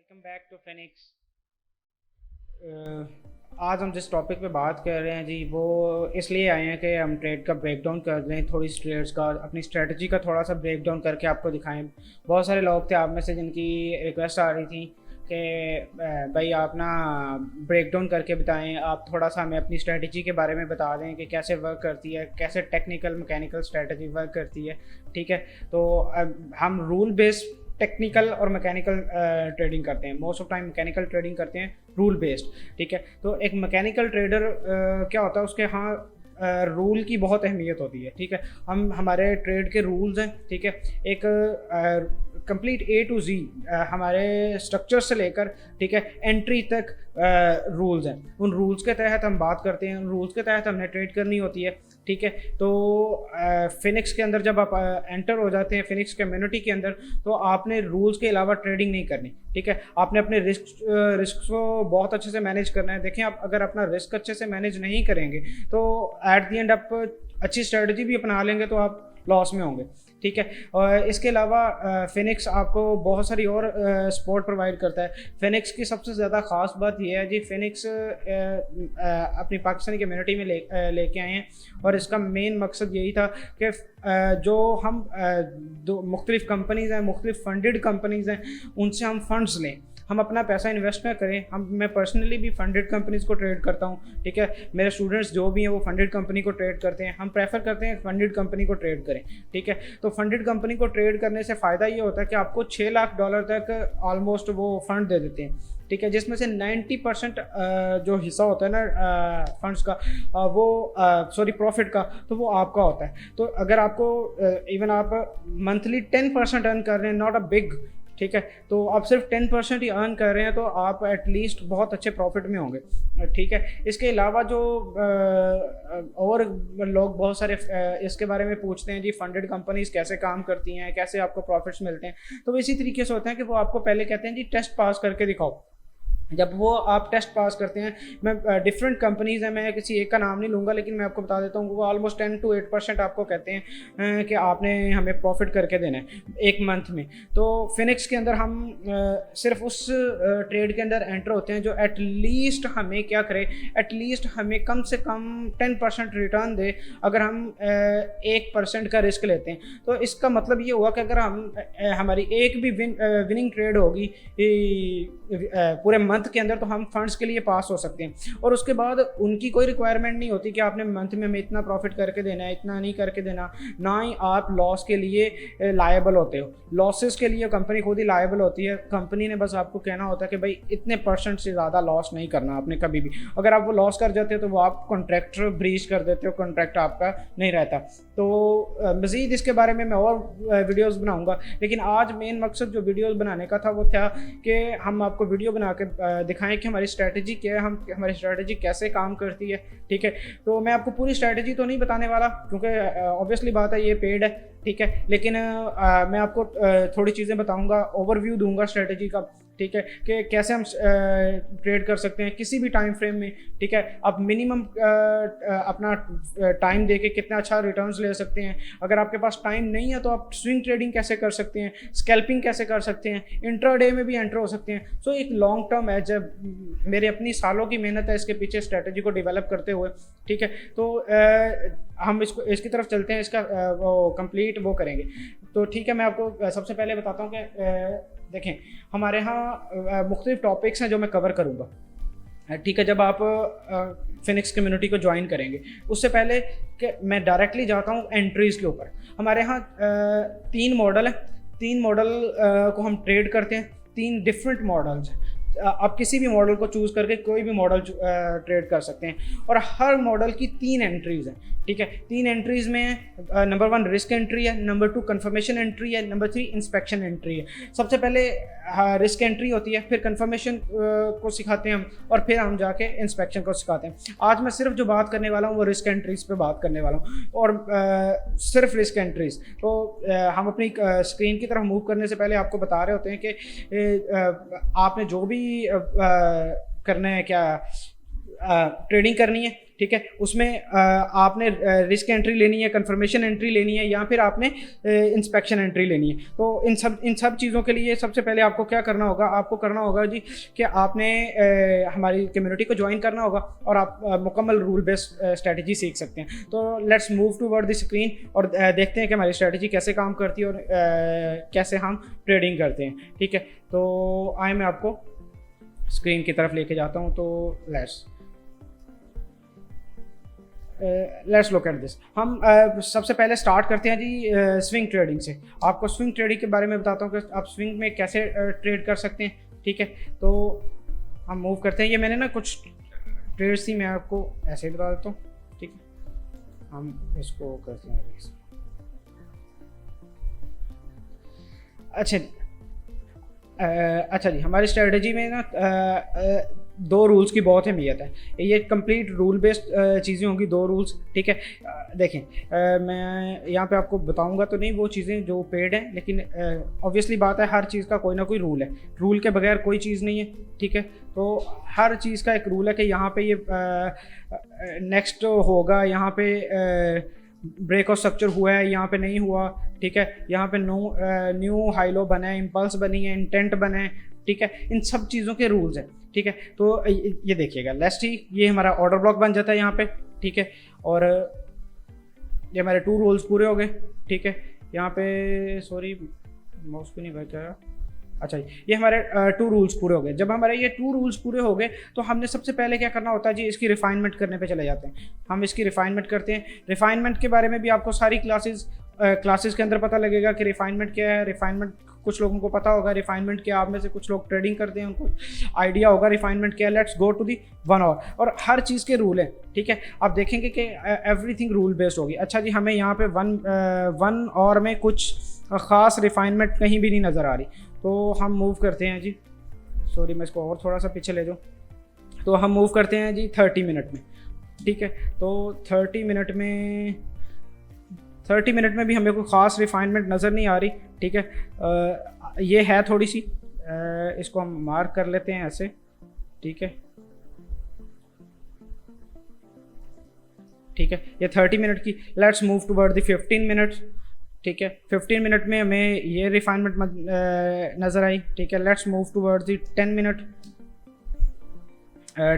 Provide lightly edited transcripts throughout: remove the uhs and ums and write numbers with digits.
Welcome back to Phoenix. आज हम जिस टॉपिक पे बात कर रहे हैं जी वो इसलिए आए हैं कि हम ट्रेड का ब्रेकडाउन कर दें, थोड़ी ट्रेड्स का अपनी स्ट्रेटजी का थोड़ा सा ब्रेकडाउन करके आपको दिखाएं। बहुत सारे लोग थे आप में से जिनकी रिक्वेस्ट आ रही थी कि भाई आप ना ब्रेकडाउन करके बताएं, आप थोड़ा सा हमें अपनी स्ट्रेटजी के बारे में बता दें कि कैसे वर्क करती है, कैसे टेक्निकल मैकेनिकल स्ट्रेटजी वर्क करती है। ठीक है, तो हम रूल बेस्ड टेक्निकल और मैकेनिकल ट्रेडिंग करते हैं। Most of time mechanical trading करते हैं, रूल बेस्ड। ठीक है, तो एक मैकेनिकल ट्रेडर क्या होता है, उसके यहाँ रूल की बहुत अहमियत होती है। ठीक है, हम हमारे ट्रेड के रूल्स हैं। ठीक है, एक कंप्लीट ए टू जी हमारे स्ट्रक्चर से लेकर, ठीक है, एंट्री तक रूल्स हैं। उन रूल्स के तहत हम बात करते हैं, उन रूल्स के तहत हमने ट्रेड करनी होती है। ठीक है, तो फिनिक्स के अंदर जब आप एंटर हो जाते हैं, फिनिक्स कम्युनिटी के अंदर, तो आपने रूल्स के अलावा ट्रेडिंग नहीं करनी। ठीक है, आपने अपने रिस्क को बहुत अच्छे से मैनेज करना है। देखें, आप अगर अपना रिस्क अच्छे से मैनेज नहीं करेंगे तो एट दी एंड आप अच्छी स्ट्रेटजी भी अपना लेंगे तो आप लॉस में होंगे। ठीक है, और इसके अलावा फिनिक्स आपको बहुत सारी और सपोर्ट प्रोवाइड करता है। फिनिक्स की सबसे ज़्यादा ख़ास बात यह है जी, फिनिक्स अपनी पाकिस्तानी कम्युनिटी में लेके आए हैं, और इसका मेन मकसद यही था कि जो हम दो मुख्तलिफ़ कंपनीज़ हैं, मुख्तलिफ़ फंडेड कंपनीज़ हैं, उनसे हम फंड्स लें, हम अपना पैसा इन्वेस्ट ना करें। मैं पर्सनली भी फंडेड कंपनीज़ को ट्रेड करता हूँ। ठीक है, मेरे स्टूडेंट्स जो भी हैं वो फंडेड कंपनी को ट्रेड करते हैं। हम प्रेफर करते हैं फंडेड कंपनी को ट्रेड करें। ठीक है, तो फंडेड कंपनी को ट्रेड करने से फ़ायदा ये होता है कि आपको $6 लाख तक ऑलमोस्ट वो फंड दे देते हैं। ठीक है, जिसमें से 90% जो हिस्सा होता है ना फंड्स का, वो सॉरी प्रॉफिट का, तो वो आपका होता है। तो अगर आपको इवन आप मंथली 10% अर्न कर रहे हैं, नॉट अ बिग, ठीक है, तो आप सिर्फ 10% ही अर्न कर रहे हैं, तो आप एटलीस्ट बहुत अच्छे प्रॉफिट में होंगे। ठीक है, इसके अलावा जो और लोग बहुत सारे इसके बारे में पूछते हैं जी, फंडेड कंपनीज कैसे काम करती हैं, कैसे आपको प्रॉफिट्स मिलते हैं, तो इसी तरीके से होता है कि वो आपको पहले कहते हैं जी टेस्ट पास करके दिखाओ। जब वो आप टेस्ट पास करते हैं, मैं डिफरेंट कंपनीज़ हैं, मैं किसी एक का नाम नहीं लूँगा, लेकिन मैं आपको बता देता हूँ, वो ऑलमोस्ट 10 to 8% आपको कहते हैं कि आपने हमें प्रॉफिट करके देना है एक मंथ में। तो फिनिक्स के अंदर हम सिर्फ उस ट्रेड के अंदर एंटर होते हैं जो एटलीस्ट हमें क्या करे, एटलीस्ट हमें कम से कम 10% रिटर्न दे। अगर हम 1% का रिस्क लेते हैं, तो इसका मतलब ये हुआ कि अगर हम हमारी एक भी विनिंग ट्रेड होगी पूरे मंथ के अंदर, तो हम फंड्स के लिए पास हो सकते हैं। और उसके बाद उनकी कोई रिक्वायरमेंट नहीं होती कि आपने मंथ में हमें इतना प्रॉफिट करके देना है, इतना नहीं करके देना। ना ही आप लॉस के लिए लायबल होते हो, लॉसेस के लिए कंपनी खुद ही लायबल होती है। कंपनी ने बस आपको कहना होता है कि भाई इतने % से ज़्यादा लॉस नहीं करना आपने कभी भी। अगर आप वो लॉस कर जाते हो तो वो आप कॉन्ट्रैक्ट ब्रीच कर देते हो, कॉन्ट्रैक्ट आपका नहीं रहता। तो मज़ीद इसके बारे में मैं और वीडियोस बनाऊंगा, लेकिन आज मेन मकसद जो वीडियोस बनाने का था वो था कि हम आपको वीडियो बना के दिखाएं कि हमारी स्ट्रैटेजी क्या है, हमारी स्ट्रैटेजी कैसे काम करती है। ठीक है, तो मैं आपको पूरी स्ट्रैटेजी तो नहीं बताने वाला, क्योंकि ऑब्वियसली बात है ये पेड है। ठीक है, लेकिन मैं आपको थोड़ी चीज़ें बताऊंगा, ओवरव्यू दूंगा स्ट्रैटेजी का। ठीक है, कि कैसे हम ट्रेड कर सकते हैं किसी भी टाइम फ्रेम में। ठीक है, आप मिनिमम अपना टाइम देके कितना अच्छा रिटर्न्स ले सकते हैं। अगर आपके पास टाइम नहीं है तो आप स्विंग ट्रेडिंग कैसे कर सकते हैं, स्कैल्पिंग कैसे कर सकते हैं, इंट्राडे में भी एंटर हो सकते हैं। सो एक लॉन्ग टर्म है, जब मेरे अपनी सालों की मेहनत है इसके पीछे स्ट्रेटजी को डेवलप करते हुए। ठीक है, तो हम इसकी तरफ चलते हैं, इसका वो कंप्लीट वो करेंगे। तो ठीक है, मैं आपको सबसे पहले बताता हूँ कि देखें, हमारे यहाँ मुख्तलिफ टॉपिक्स हैं जो मैं कवर करूँगा। ठीक है, जब आप फिनिक्स कम्युनिटी को ज्वाइन करेंगे उससे पहले कि मैं डायरेक्टली जाता हूँ एंट्रीज़ के ऊपर। हमारे यहाँ 3 मॉडल हैं, 3 मॉडल को हम ट्रेड करते हैं, 3 डिफरेंट मॉडल्स हैं। आप किसी भी मॉडल को चूज़ करके कोई भी मॉडल ट्रेड कर सकते हैं, और हर मॉडल की 3 एंट्रीज़ हैं। ठीक है, 3 एंट्रीज़ में नंबर 1 रिस्क एंट्री है, नंबर 2 कंफर्मेशन एंट्री है, नंबर 3 इंस्पेक्शन एंट्री है। सबसे पहले रिस्क एंट्री होती है, फिर कंफर्मेशन को सिखाते हैं हम, और फिर हम जाके इंस्पेक्शन को सिखाते हैं। आज मैं सिर्फ जो बात करने वाला हूँ वो रिस्क एंट्रीज पे बात करने वाला हूँ, और सिर्फ रिस्क एंट्रीज। तो हम अपनी स्क्रीन की तरफ मूव करने से पहले आपको बता रहे होते हैं कि आपने जो भी करना है, क्या ट्रेडिंग करनी है, ठीक है, उसमें आपने रिस्क एंट्री लेनी है, कंफर्मेशन एंट्री लेनी है, या फिर आपने इंस्पेक्शन एंट्री लेनी है। तो इन सब चीज़ों के लिए सबसे पहले आपको क्या करना होगा, आपको करना होगा जी कि आपने हमारी कम्युनिटी को ज्वाइन करना होगा और आप मुकम्मल रूल बेस्ड स्ट्रेटजी सीख सकते हैं। तो let's move toward the screen और देखते हैं कि हमारी स्ट्रेटजी कैसे काम करती है और कैसे हम ट्रेडिंग करते हैं, ठीक है। तो आए मैं आपको स्क्रीन की तरफ लेके जाता हूँ। तो लेट्स लुक एट दिस। हम सबसे पहले स्टार्ट करते हैं जी स्विंग ट्रेडिंग से। आपको स्विंग ट्रेडिंग के बारे में बताता हूँ कि आप स्विंग में कैसे ट्रेड कर सकते हैं, ठीक है। तो हम मूव करते हैं। ये मैंने ना कुछ ट्रेड्स थी, मैं आपको ऐसे ही बता देता हूँ, ठीक है। हम इसको करते हैं अच्छा जी, हमारी स्ट्रेटजी में ना दो रूल्स की बहुत अहमियत है। ये कंप्लीट रूल बेस्ड चीज़ें होंगी, दो रूल्स, ठीक है। देखें, मैं यहाँ पे आपको बताऊँगा तो नहीं वो चीज़ें जो पेड हैं, लेकिन ऑब्वियसली बात है हर चीज़ का कोई ना कोई रूल है। रूल के बगैर कोई चीज़ नहीं है, ठीक है। तो हर चीज़ का एक रूल है कि यहाँ पे ये नेक्स्ट होगा, यहाँ पे ब्रेक ऑफ स्ट्रक्चर हुआ है, यहाँ पे नहीं हुआ, ठीक है। यहाँ पे न्यू हाई लो बना है, इम्पल्स बनी है, इंटेंट बना है, ठीक है। इन सब चीज़ों के रूल्स हैं, ठीक है। तो ये देखिएगा, लेट्स सी, ये हमारा ऑर्डर ब्लॉक बन जाता है यहाँ पे, ठीक है। और ये हमारे 2 रूल्स पूरे हो गए, ठीक है। यहाँ पे सॉरी माउस पे नहीं बैठा, अच्छा जी, ये हमारे 2 रूल्स पूरे हो गए। जब हमारे ये 2 रूल्स पूरे हो गए तो हमने सबसे पहले क्या करना होता है जी, इसकी रिफाइनमेंट करने पे चले जाते हैं। हम इसकी रिफाइनमेंट करते हैं। रिफाइनमेंट के बारे में भी आपको सारी क्लासेस के अंदर पता लगेगा कि रिफाइनमेंट क्या है। रिफाइनमेंट कुछ लोगों को पता होगा रिफाइनमेंट क्या, आप में से कुछ लोग ट्रेडिंग करते हैं, उनको आइडिया होगा रिफाइनमेंट क्या है। Let's go to the 1 hour. और हर चीज़ के रूल हैं, ठीक है। आप देखेंगे कि एवरीथिंग रूल बेस्ड होगी। अच्छा जी, हमें यहाँ पे 1 आवर में कुछ ख़ास रिफाइनमेंट कहीं भी नहीं नज़र आ रही, तो हम मूव करते हैं जी, सॉरी मैं इसको और थोड़ा सा पीछे ले जाऊँ। तो हम मूव करते हैं जी 30 मिनट में, ठीक है। तो 30 मिनट में भी हमें कोई ख़ास रिफाइनमेंट नज़र नहीं आ रही, ठीक है। ये है थोड़ी सी, इसको हम मार्क कर लेते हैं ऐसे, ठीक है, ठीक है। ये 30 मिनट की। Let's move toward the 15 minutes, ठीक है। 15 मिनट में हमें ये रिफाइनमेंट नज़र आई, ठीक है। Let's move towards the 10 minute.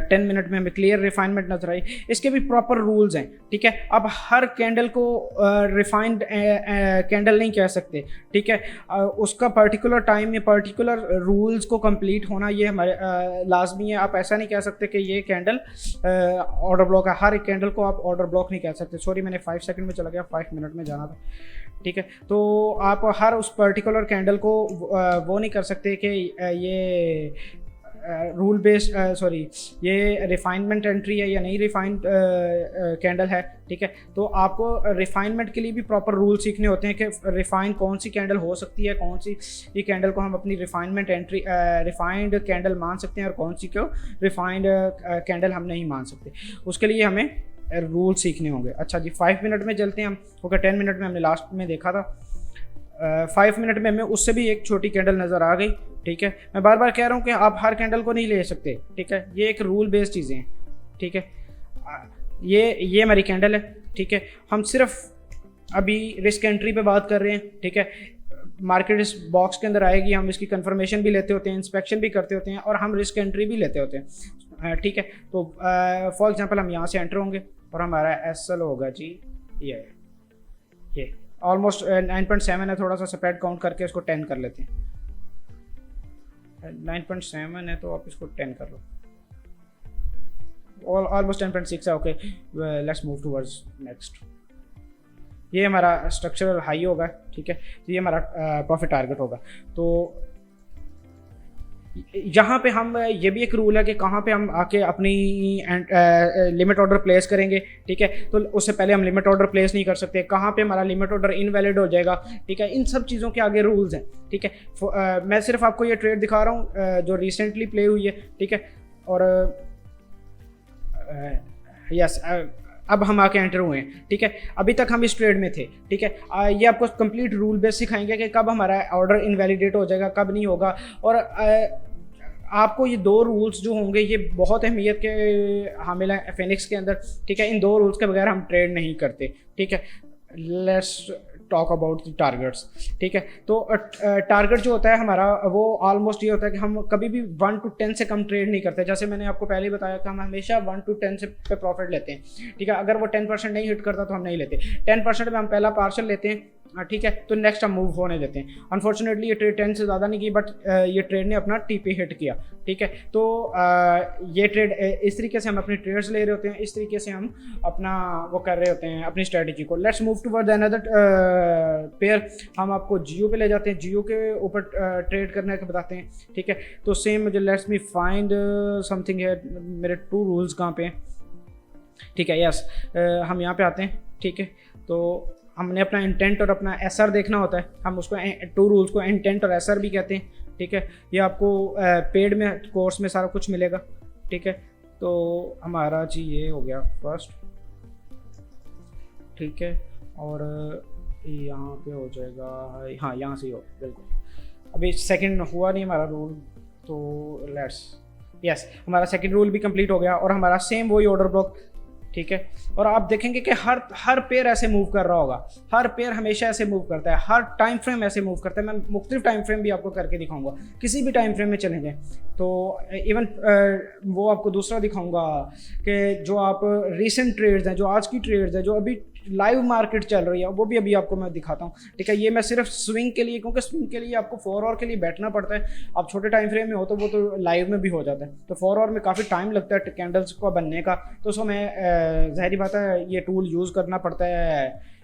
10 minute में हमें क्लियर रिफाइनमेंट नजर आई। इसके भी प्रॉपर रूल्स हैं, ठीक है। अब हर कैंडल को रिफाइंड कैंडल नहीं कह सकते, ठीक है। उसका पर्टिकुलर टाइम में पर्टिकुलर रूल्स को कंप्लीट होना ये हमारे लाजमी है। आप ऐसा नहीं कह सकते कि ये कैंडल ऑर्डर ब्लॉक है। हर एक कैंडल को आप ऑर्डर ब्लॉक नहीं कह सकते। सॉरी मैंने 5 सेकंड में चला गया, 5 मिनट में जाना था, ठीक है। तो आप हर उस पर्टिकुलर कैंडल को वो नहीं कर सकते कि ये रूल बेस्ड सॉरी ये रिफाइनमेंट एंट्री है या नहीं रिफाइंड कैंडल है, ठीक है। तो आपको रिफाइनमेंट के लिए भी प्रॉपर रूल सीखने होते हैं कि रिफाइन कौन सी कैंडल हो सकती है, कौन सी ये कैंडल को हम अपनी रिफाइनमेंट एंट्री रिफाइंड कैंडल मान सकते हैं और कौन सी को रिफाइंड कैंडल हम नहीं मान सकते। उसके लिए हमें रूल सीखने होंगे। अच्छा जी, 5 मिनट में चलते हैं हम, क्योंकि 10 मिनट में हमने लास्ट में देखा था। 5 मिनट में हमें उससे भी एक छोटी कैंडल नज़र आ गई, ठीक है। मैं बार बार कह रहा हूँ कि आप हर कैंडल को नहीं ले सकते, ठीक है। ये एक रूल बेस्ड चीज़ें हैं, ठीक है। ये हमारी कैंडल है, ठीक है। हम सिर्फ अभी रिस्क एंट्री पे बात कर रहे हैं, ठीक है। मार्केट इस बॉक्स के अंदर आएगी, हम इसकी कंफर्मेशन भी लेते होते हैं, इंस्पेक्शन भी करते होते हैं और हम रिस्क एंट्री भी लेते होते हैं, ठीक है। तो फॉर एग्जांपल हम यहाँ से एंटर होंगे और हमारा SL होगा जी ये ऑलमोस्ट 9.7 है। थोड़ा सा स्प्रेड काउंट करके इसको 10 कर लेते हैं। 9.7 है तो आप इसको 10 कर लो, ऑलमोस्ट 10.6 है। Okay, let's move towards next. ये हमारा स्ट्रक्चरल हाई होगा, ठीक है। तो ये हमारा प्रॉफिट टारगेट होगा। तो यहाँ पे हम ये भी एक रूल है कि कहाँ पे हम आके अपनी लिमिट ऑर्डर प्लेस करेंगे, ठीक है। तो उससे पहले हम लिमिट ऑर्डर प्लेस नहीं कर सकते, कहाँ पे हमारा लिमिट ऑर्डर इनवैलिड हो जाएगा, ठीक है। इन सब चीज़ों के आगे रूल्स हैं, ठीक है। मैं सिर्फ आपको ये ट्रेड दिखा रहा हूँ जो रिसेंटली प्ले हुई है, ठीक है। और यस अब हम आके एंटर हुए हैं, ठीक है। अभी तक हम इस ट्रेड में थे, ठीक है। ये आपको कंप्लीट रूल बेस सिखाएंगे कि कब हमारा ऑर्डर इनवैलिडेट हो जाएगा, कब नहीं होगा। और आपको ये दो रूल्स जो होंगे ये बहुत अहमियत के हामिल हैं फिनिक्स के अंदर, ठीक है। इन दो रूल्स के बगैर हम ट्रेड नहीं करते, ठीक है। Let's talk about the targets, ठीक है। तो टारगेट जो होता है हमारा वो ऑलमोस्ट ये होता है कि हम कभी भी 1 to 10 से कम ट्रेड नहीं करते। जैसे मैंने आपको पहले ही बताया कि हम हमेशा 1 to 10 से पे प्रॉफिट लेते हैं, ठीक है। अगर वो 10% नहीं हिट करता तो हम नहीं लेते। 10% में हम पहला पार्शल लेते हैं, ठीक है, तो नेक्स्ट हम मूव होने देते हैं। अनफॉर्चुनेटली ये ट्रेड 10 से ज़्यादा नहीं की, बट ये ट्रेड ने अपना टीपी हिट किया, ठीक है। तो ये ट्रेड इस तरीके से हम अपनी ट्रेड्स ले रहे होते हैं, इस तरीके से हम अपना वो कर रहे होते हैं अपनी स्ट्रेटजी को। Let's move toward another pair. हम आपको जियो पे ले जाते हैं, जियो के ऊपर ट्रेड करने के बताते हैं, ठीक है। तो सेम मुझे लेट्स मी फाइंड समथिंग है, मेरे 2 रूल्स कहाँ पे हैं, ठीक है। यस, हम यहाँ पे आते हैं, ठीक है। तो हमने अपना इंटेंट और अपना एसआर देखना होता है। हम उसको 2 रूल्स को इंटेंट और एसआर भी कहते हैं, ठीक है। ये आपको पेड में कोर्स में सारा कुछ मिलेगा, ठीक है। तो हमारा जी ये हो गया फर्स्ट, ठीक है। और यहाँ पे हो जाएगा, हाँ यहाँ से ही हो, बिल्कुल। अभी सेकंड हुआ नहीं हमारा रूल, तो लेट्स यस, हमारा सेकंड रूल भी कंप्लीट हो गया और हमारा सेम वही ऑर्डर ब्लॉक, ठीक है। और आप देखेंगे कि हर पेयर ऐसे मूव कर रहा होगा, हर पेयर हमेशा ऐसे मूव करता है, हर टाइम फ्रेम ऐसे मूव करता है। मैं मुख्तलिफ टाइम फ्रेम भी आपको करके दिखाऊंगा, किसी भी टाइम फ्रेम में चले जाएं। तो इवन वो आपको दूसरा दिखाऊंगा कि जो आप रिसेंट ट्रेड्स हैं, जो आज की ट्रेड्स हैं, जो अभी लाइव मार्केट चल रही है, वो भी अभी आपको मैं दिखाता हूँ, ठीक है। ये मैं सिर्फ स्विंग के लिए, क्योंकि स्विंग के लिए आपको 4 आवर के लिए बैठना पड़ता है। आप छोटे टाइम फ्रेम में हो तो वो तो लाइव में भी हो जाता है, तो 4 आवर में काफ़ी टाइम लगता है कैंडल्स को बनने का। तो उसको मैं ज़ाहिर बात है ये टूल यूज़ करना पड़ता है,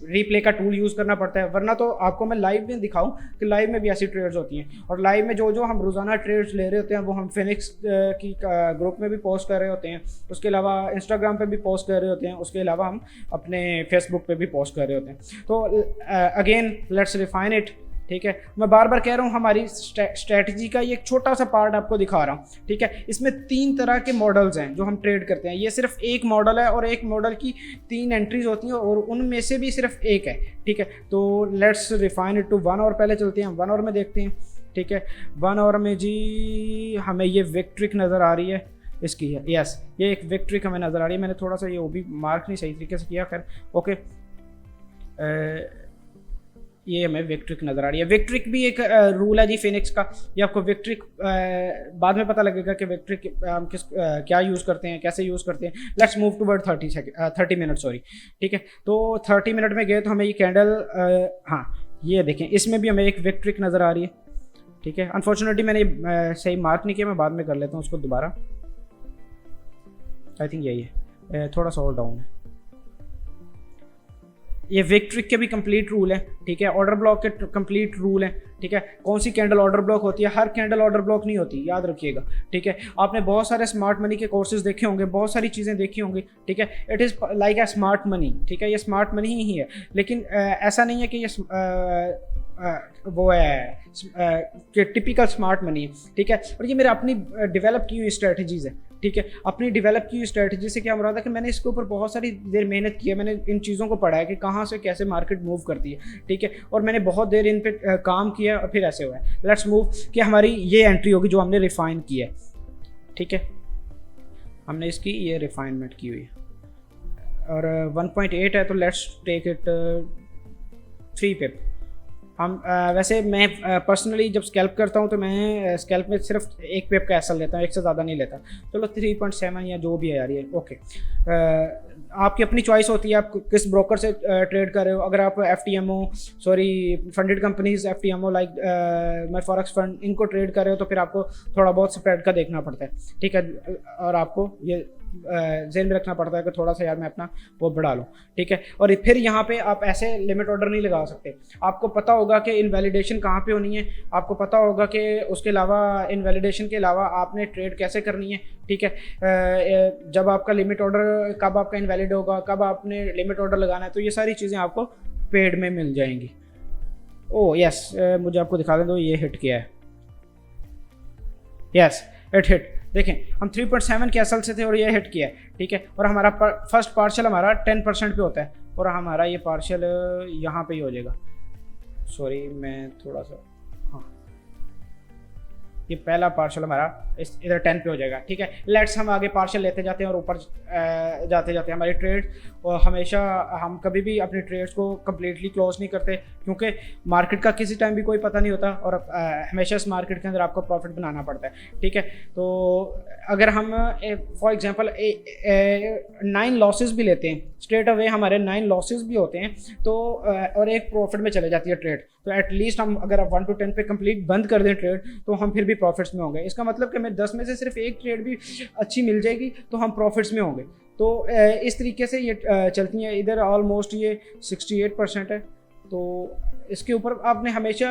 रीप्ले का टूल यूज़ करना पड़ता है, वरना तो आपको मैं लाइव में दिखाऊं कि लाइव में भी ऐसी ट्रेड्स होती हैं। और लाइव में जो जो हम रोज़ाना ट्रेड्स ले रहे होते हैं वो हम फिनिक्स की ग्रुप में भी पोस्ट कर रहे होते हैं, उसके अलावा इंस्टाग्राम पे भी पोस्ट कर रहे होते हैं, उसके अलावा हम अपने फेसबुक पे भी पोस्ट कर रहे होते हैं। तो अगेन लेट्स रिफाइन इट, ठीक है। मैं बार बार कह रहा हूँ हमारी स्ट्रेटजी का ये एक छोटा सा पार्ट आपको दिखा रहा हूँ, ठीक है। इसमें 3 तरह के मॉडल्स हैं जो हम ट्रेड करते हैं। ये सिर्फ एक मॉडल है और एक मॉडल की 3 एंट्रीज होती हैं और उनमें से भी सिर्फ एक है, ठीक है। तो let's refine it to 1 hour. पहले चलते हैं 1 आवर में देखते हैं, ठीक है। 1 आवर में जी हमें ये विक्ट्रिक नज़र आ रही है, इसकी है, यस, ये एक विक्ट्रिक हमें नज़र आ रही है। मैंने थोड़ा सा ये वो भी मार्क नहीं सही तरीके से किया, खैर ओके। ये हमें विक्ट्रिक नज़र आ रही है। विक्ट्रिक भी एक रूल है जी फिनिक्स का। ये आपको विक्ट्रिक बाद में पता लगेगा कि विक्ट्रिक हम क्या यूज़ करते हैं, कैसे यूज़ करते हैं। Let's move toward 30 minute, sorry, ठीक है। तो 30 मिनट में गए तो हमें ये कैंडल, हाँ ये देखें, इसमें भी हमें एक विक्ट्रिक नज़र आ रही है, ठीक है। अनफॉर्चुनेटली मैंने सही मार्क नहीं किया, मैं बाद में कर लेता हूँ उसको दोबारा। आई थिंक यही है, थोड़ा सा और डाउन है। ये विक्ट्रिक के भी कंप्लीट रूल है, ठीक है। ऑर्डर ब्लॉक के कंप्लीट रूल है, ठीक है। कौन सी कैंडल ऑर्डर ब्लॉक होती है, हर कैंडल ऑर्डर ब्लॉक नहीं होती, याद रखिएगा, ठीक है। आपने बहुत सारे स्मार्ट मनी के कोर्सेज देखे होंगे, बहुत सारी चीज़ें देखी होंगी, ठीक है। It is like a smart money, ठीक है। ये स्मार्ट मनी ही है, लेकिन ऐसा नहीं है कि ये वो है कि टिपिकल स्मार्ट मनी है, ठीक है। और ये मेरे अपनी डेवलप की हुई स्ट्रेटजीज़ है, ठीक है। अपनी डेवलप की हुई स्ट्रेटजी से क्या मुराद है कि मैंने इसके ऊपर बहुत सारी देर मेहनत की है, मैंने इन चीज़ों को पढ़ा है कि कहाँ से कैसे मार्केट मूव करती है, ठीक है। और मैंने बहुत देर इन पे काम किया और फिर ऐसे हुआ है। लेट्स मूव कि हमारी ये एंट्री होगी जो हमने रिफाइन की है, ठीक है। हमने इसकी ये रिफाइनमेंट की हुई है और 1.8 है, तो लेट्स टेक इट 3 पिप। हम वैसे मैं पर्सनली जब स्कैल्प करता हूँ तो मैं स्कैल्प में सिर्फ 1 पिप का एसएल लेता हूँ, 1 से ज़्यादा नहीं लेता। चलो 3.7 या जो भी है यार, ये ओके। आपकी अपनी चॉइस होती है आप किस ब्रोकर से ट्रेड कर रहे हो। अगर आप FTMO, sorry funded companies, FTMO like मैं फॉरेक्स फंड, इनको ट्रेड कर रहे हो तो फिर आपको थोड़ा बहुत स्प्रेड का देखना पड़ता है, ठीक है। और आपको ये ज़हन में रखना पड़ता है कि थोड़ा सा यार मैं अपना वो बढ़ा लूँ, ठीक है। और फिर यहाँ पे आप ऐसे लिमिट ऑर्डर नहीं लगा सकते। आपको पता होगा कि इनवैलिडेशन कहाँ पे होनी है, आपको पता होगा कि उसके अलावा इनवैलिडेशन के अलावा आपने ट्रेड कैसे करनी है, ठीक है। जब आपका लिमिट ऑर्डर, कब आपका इनवैलिड होगा, कब आपने लिमिट ऑर्डर लगाना है, तो ये सारी चीज़ें आपको पेड में मिल जाएंगी। ओह यस, मुझे आपको दिखा दें तो ये हिट किया है, यस इट हिट। देखें हम 3.7 के एसएल से थे और ये हिट किया है, ठीक है। और हमारा फर्स्ट पार्शल हमारा 10% पे होता है और हमारा ये पार्शल यहाँ पे ही हो जाएगा। सॉरी मैं थोड़ा सा, हाँ ये पहला पार्शल हमारा इस इधर 10 पे हो जाएगा, ठीक है। लेट्स हम आगे पार्शल लेते जाते हैं और ऊपर जाते जाते हमारी ट्रेड, और हमेशा हम कभी भी अपने ट्रेड्स को कम्प्लीटली क्लोज नहीं करते, क्योंकि मार्केट का किसी टाइम भी कोई पता नहीं होता, और हमेशा इस मार्केट के अंदर आपको प्रॉफिट बनाना पड़ता है, ठीक है। तो अगर हम फॉर एग्जांपल 9 लॉसेस भी लेते हैं, स्ट्रेट अवे हमारे 9 लॉसेस भी होते हैं, तो और एक प्रॉफिट में चले जाती है ट्रेड, तो एटलीस्ट हम अगर 1 to 10 पे कंप्लीट बंद कर दें ट्रेड, तो हम फिर भी प्रॉफिट्स में होंगे। इसका मतलब कि हमें 10 में से सिर्फ एक ट्रेड भी अच्छी मिल जाएगी तो हम प्रॉफिट्स में होंगे। तो इस तरीके से ये चलती हैं। इधर ऑलमोस्ट ये 68% है, तो इसके ऊपर आपने हमेशा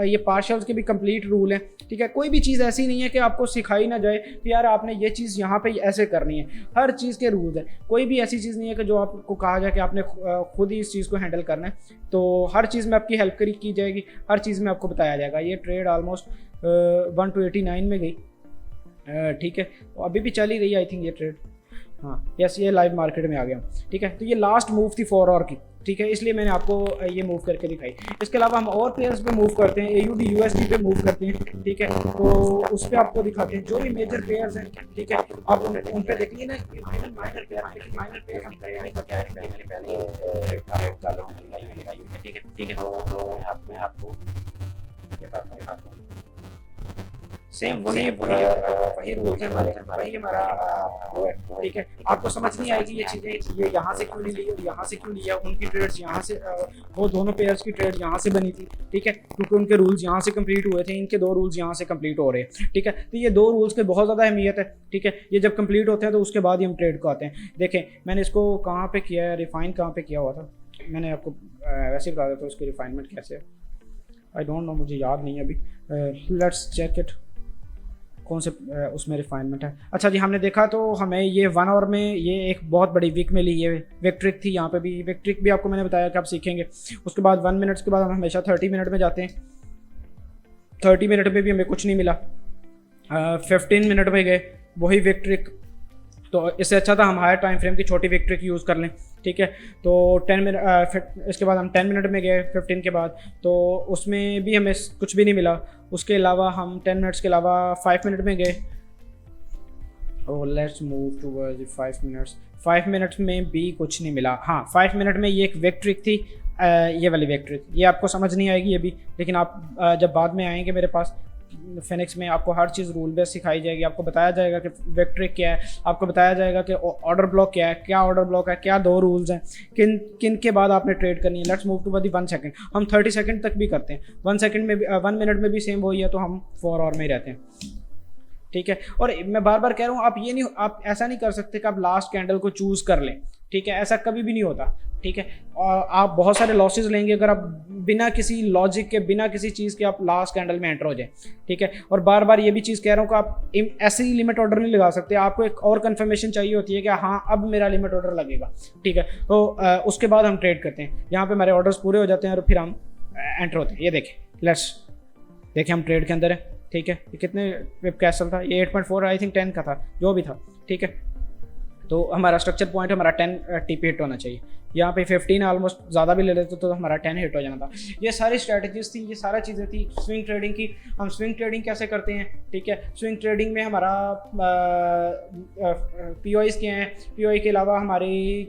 ये पार्शल्स के भी कंप्लीट रूल हैं, ठीक है। कोई भी चीज़ ऐसी नहीं है कि आपको सिखाई ना जाए कि यार आपने ये चीज़ यहाँ पे ऐसे करनी है, हर चीज़ के रूल्स हैं। कोई भी ऐसी चीज़ नहीं है कि जो आपको कहा जाए कि आपने खुद ही इस चीज़ को हैंडल करना है, तो हर चीज़ में आपकी हेल्प की जाएगी, हर चीज़ में आपको बताया जाएगा। ये ट्रेड ऑलमोस्ट 1 to 89 में गई, ठीक है। तो अभी भी चल ही रही है आई थिंक ये ट्रेड, हाँ यस, ये लाइव मार्केट में आ गया, ठीक है। तो ये लास्ट मूव थी 4 आवर की, ठीक है, इसलिए मैंने आपको ये मूव करके दिखाई। इसके अलावा हम और पेयर्स पे मूव करते हैं, AUD USD पे मूव करते हैं, ठीक है। तो उस पर आपको दिखाते हैं जो भी मेजर पेयर्स हैं, ठीक है। आप उन पे देखिए ना, माइनर पेयर हम ठीक है, तो आपको सेम वही रूल्स हैं हमारे, वही हमारा वो है, ठीक है। आपको समझ नहीं आएगी ये चीज़ें, ये यहाँ से क्यों नहीं ली और यहाँ से क्यों लिया, उनकी ट्रेड्स यहाँ से, वो दोनों पेयर्स की ट्रेड यहाँ से बनी थी, ठीक है, क्योंकि उनके रूल्स यहाँ से कंप्लीट हुए थे, इनके 2 रूल्स यहाँ से कंप्लीट हो रहे हैं, ठीक है। तो ये 2 रूल्स की बहुत ज़्यादा अहमियत है, ठीक है। ये जब कंप्लीट होते हैं तो उसके बाद ही हम ट्रेड को आते हैं। देखें मैंने इसको कहाँ पर किया है, रिफाइन कहाँ पर किया हुआ था, मैंने आपको वैसे ही बता देता हूँ उसकी रिफाइनमेंट कैसे है, आई डोंट नो, मुझे याद नहीं है अभी। लेट्स चेक इट, कौन से उसमें रिफाइनमेंट है। अच्छा जी, हमने देखा तो हमें ये 1 आवर में ये एक बहुत बड़ी विक मिली, ये विक ट्रिक थी। यहाँ पे भी विक ट्रिक भी आपको मैंने बताया कि आप सीखेंगे। उसके बाद 1 मिनट्स के बाद हम हमेशा 30 मिनट में जाते हैं, 30 मिनट में भी हमें कुछ नहीं मिला, 15 मिनट में गए, वही विक ट्रिक। तो इससे अच्छा था हम हायर टाइम फ्रेम की छोटी विक ट्रिक यूज़ कर लें, ठीक है। तो 10 मिनट, इसके बाद हम 10 मिनट में गए 15 के बाद, तो उसमें भी हमें कुछ भी नहीं मिला। उसके अलावा हम 10 मिनट्स के अलावा 5 मिनट में गए, और let's move towards 5 minutes. 5 minutes में भी कुछ नहीं मिला। हाँ, 5 मिनट में ये एक विक ट्रिक थी, ये वाली विक ट्रिक, ये आपको समझ नहीं आएगी ये भी, लेकिन आप जब बाद में आएंगे मेरे पास फिनिक्स में, आपको हर चीज़ रूल बेस सिखाई जाएगी। आपको बताया जाएगा कि विक ट्रिक क्या है, आपको बताया जाएगा कि ऑर्डर ब्लॉक क्या है, क्या ऑर्डर ब्लॉक है, क्या 2 रूल्स हैं, किन किन के बाद आपने ट्रेड करनी है। Let's move to the 1 second, हम 30 सेकंड तक भी करते हैं, 1 सेकंड में भी, 1 मिनट में भी सेम वही है, तो हम 4 आवर में ही रहते हैं, ठीक है। और मैं बार बार कह रहा हूँ, आप ये नहीं, आप ऐसा नहीं कर सकते कि आप लास्ट कैंडल को चूज़ कर लें, ठीक है, ऐसा कभी भी नहीं होता, ठीक है। और आप बहुत सारे लॉसेस लेंगे अगर आप बिना किसी लॉजिक के, बिना किसी चीज़ के आप लास्ट कैंडल में एंटर हो जाए, ठीक है। और बार बार ये भी चीज़ कह रहा हूँ कि आप ऐसे ही लिमिट ऑर्डर नहीं लगा सकते, आपको एक और कन्फर्मेशन चाहिए होती है कि हाँ अब मेरा लिमिट ऑर्डर लगेगा, ठीक है। तो उसके बाद हम ट्रेड करते हैं, यहाँ पे हमारे ऑर्डर्स पूरे हो जाते हैं और फिर हम एंटर होते हैं। ये देखें, देखें हम ट्रेड के अंदर है, ठीक है। ये कितने वेब कैसल था, ये 8.4 आई थिंक 10 का था, जो भी था, ठीक है। तो हमारा स्ट्रक्चर पॉइंट हमारा 10 TP हिट होना चाहिए। यहाँ पे 15 ऑलमोस्ट ज़्यादा भी ले लेते तो हमारा 10 हिट हो जाना था। ये सारी स्ट्रैटेजीज थी, ये सारा चीज़ें थी स्विंग ट्रेडिंग की। हम स्विंग ट्रेडिंग कैसे करते हैं, ठीक है। स्विंग ट्रेडिंग में हमारा POIs क्या हैं, POI के अलावा हमारी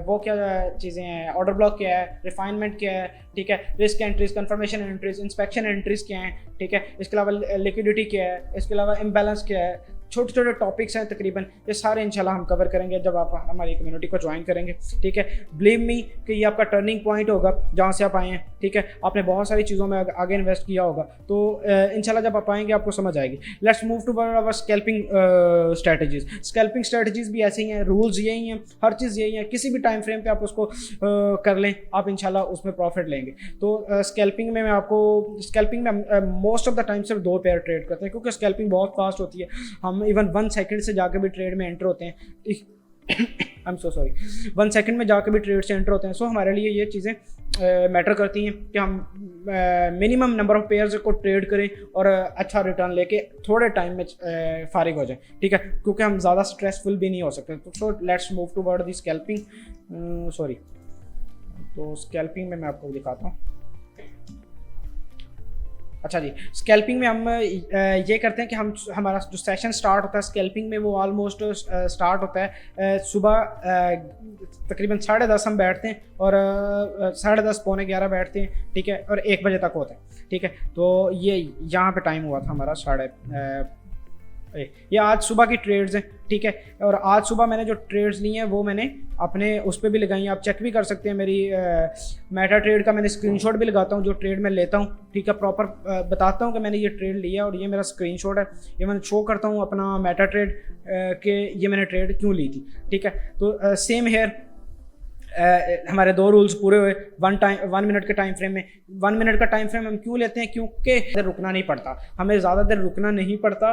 वो क्या चीज़ें हैं, ऑर्डर ब्लॉक क्या है, रिफाइनमेंट क्या है, ठीक है, risk entries, confirmation entries, inspection entries क्या हैं, ठीक है। इसके अलावा लिक्विडिटी क्या है, इसके अलावा इम्बैलेंस क्या है, छोटे छोटे टॉपिक्स हैं तकरीबन, ये सारे इंशाल्लाह हम कवर करेंगे जब आप हमारी कम्युनिटी को ज्वाइन करेंगे, ठीक है। बिलीव मी कि ये आपका टर्निंग पॉइंट होगा जहाँ से आप आए हैं, ठीक है। आपने बहुत सारी चीज़ों में आगे इन्वेस्ट किया होगा, तो इंशाल्लाह जब आप आएंगे आपको समझ आएगी। Let's move to our scalping strategies. Scalping strategies भी ऐसे ही हैं, रूल्स यही हैं, हर चीज़ यही है। किसी भी टाइम फ्रेम पे आप उसको कर लें, आप इंशाल्लाह उसमें प्रॉफिट लेंगे। तो स्कैल्पिंग में मैं आपको, स्कैल्पिंग में मोस्ट ऑफ द टाइम सिर्फ 2 पेयर ट्रेड करते हैं, क्योंकि स्कैल्पिंग बहुत फास्ट होती है। हम इवन 1 सेकंड से जाकर भी ट्रेड में एंटर होते हैं, I am so sorry, 1 second में जाकर भी ट्रेड से एंटर होते हैं। सो हमारे लिए ये चीज़ें मैटर करती हैं कि हम मिनिमम नंबर ऑफ पेयर्स को ट्रेड करें और अच्छा रिटर्न लेके थोड़े टाइम में फारिग हो जाए, ठीक है, क्योंकि हम ज़्यादा स्ट्रेसफुल भी नहीं हो सकते। तो so let's move toward the scalping, sorry. तो स्कैल्पिंग में मैं आपको दिखाता हूँ। अच्छा जी, स्कैल्पिंग में हम ये करते हैं कि हम हमारा जो सेशन स्टार्ट होता है स्कैल्पिंग में, वो ऑलमोस्ट स्टार्ट होता है सुबह तकरीबन 10:30 हम बैठते हैं, और 10:30 11:15 बैठते हैं, ठीक है, और 1 बजे तक होता है, ठीक है। तो ये यहाँ पे टाइम हुआ था हमारा ये आज सुबह की ट्रेड्स हैं, ठीक है। और आज सुबह मैंने जो ट्रेड्स ली हैं वो मैंने अपने उस पर भी लगाई हैं, आप चेक भी कर सकते हैं। मेरी मेटा ट्रेड का मैंने स्क्रीनशॉट भी लगाता हूँ जो ट्रेड मैं लेता हूँ, ठीक है, प्रॉपर बताता हूँ कि मैंने ये ट्रेड लिया और ये मेरा स्क्रीनशॉट है, ये मैंने शो करता हूँ अपना मेटा ट्रेड के ये मैंने ट्रेड क्यों ली थी, ठीक है। तो सेम हेयर हमारे 2 रूल्स पूरे हुए 1 मिनट के टाइम फ्रेम में। 1 मिनट का टाइम फ्रेम हम क्यों लेते हैं, क्योंकि रुकना नहीं पड़ता, हमें ज़्यादा देर रुकना नहीं पड़ता,